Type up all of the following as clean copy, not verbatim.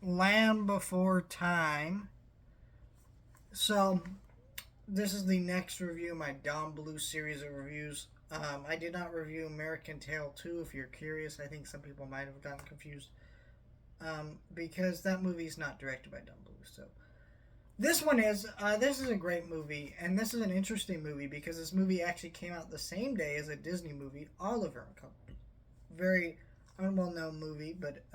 Land Before Time. So, this is the next review of my Don Bluth series of reviews. I did not review American Tail 2, if you're curious. I think some people might have gotten confused. Because that movie is not directed by Don Bluth. So, this one is. This is a great movie, and this is an interesting movie because this movie actually came out the same day as a Disney movie, Oliver and Company. Very unwell-known movie, but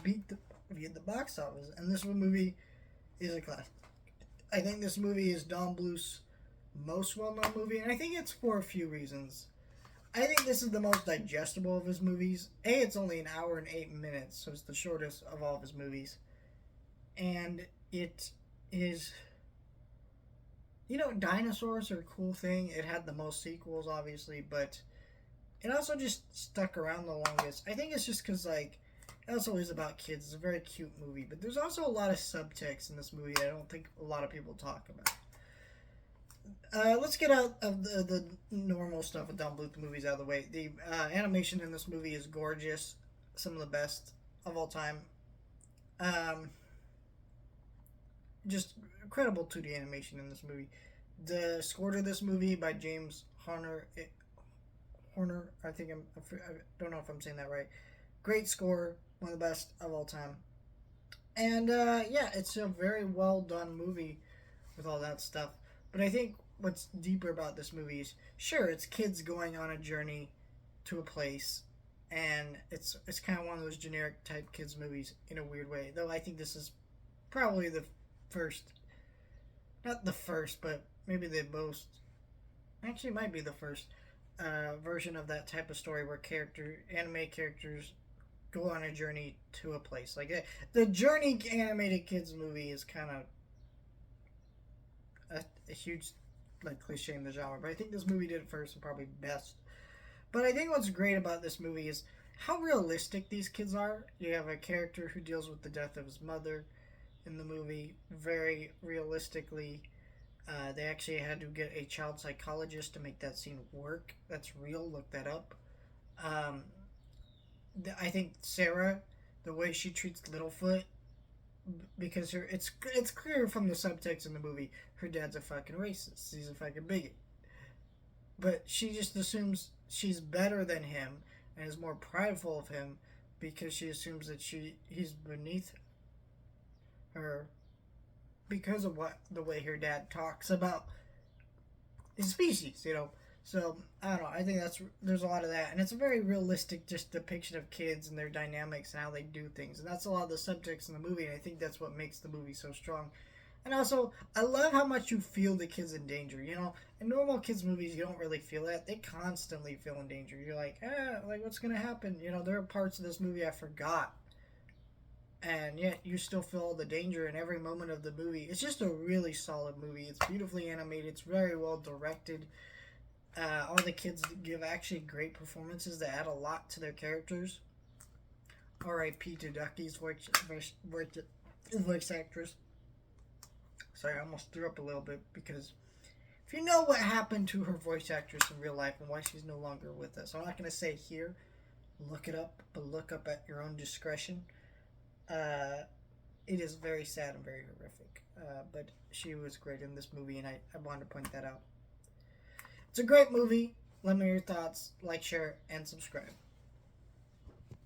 beat the box office. And this movie is a classic. I think this movie is Don Bluth's most well-known movie, and I think it's for a few reasons. I think this is the most digestible of his movies. It's only an hour and 8 minutes, so it's the shortest of all of his movies. And it is, dinosaurs are a cool thing. It had the most sequels, obviously, but it also just stuck around the longest. I think it's just because, it also is about kids. It's a very cute movie, but there's also a lot of subtext in this movie that I don't think a lot of people talk about. Let's get out of the normal stuff with Don Bluth movies out of the way. The animation in this movie is gorgeous. Some of the best of all time. Just incredible 2D animation in this movie. The score to this movie by James Horner. I don't know if I'm saying that right. Great score, one of the best of all time. And it's a very well done movie with all that stuff. But I think what's deeper about this movie is, sure, it's kids going on a journey to a place, and it's kind of one of those generic type kids movies in a weird way. Though I think this is probably the first, not the first, but maybe the most. Actually, it might be the first version of that type of story where anime characters go on a journey to a place. The Journey animated kids movie is kind of a huge cliche in the genre, but I think this movie did it first and probably best. But I think what's great about this movie is how realistic these kids are. You have a character who deals with the death of his mother in the movie very realistically. They actually had to get a child psychologist to make that scene work. That's real. Look that up. I think Sarah, the way she treats Littlefoot, because it's clear from the subtext in the movie, her dad's a fucking racist. He's a fucking bigot. But she just assumes she's better than him and is more prideful of him because she assumes that he's beneath her because of the way her dad talks about his species. So I don't know. I think there's a lot of that, and it's a very realistic just depiction of kids and their dynamics and how they do things, and that's a lot of the subjects in the movie. And I think that's what makes the movie so strong. And also, I love how much you feel the kids in danger. In normal kids movies, you don't really feel that. They constantly feel in danger. You're like, what's gonna happen? There are parts of this movie I forgot, and yet you still feel all the danger in every moment of the movie. It's just a really solid movie. It's beautifully animated. It's very well directed. All the kids give actually great performances that add a lot to their characters. R.I.P. to Ducky's voice actress. Sorry, I almost threw up a little bit because if you know what happened to her voice actress in real life and why she's no longer with us, I'm not going to say it here. Look it up, but look up at your own discretion. It is very sad and very horrific. But she was great in this movie, and I wanted to point that out. It's a great movie. Let me know your thoughts. Like, share, and subscribe.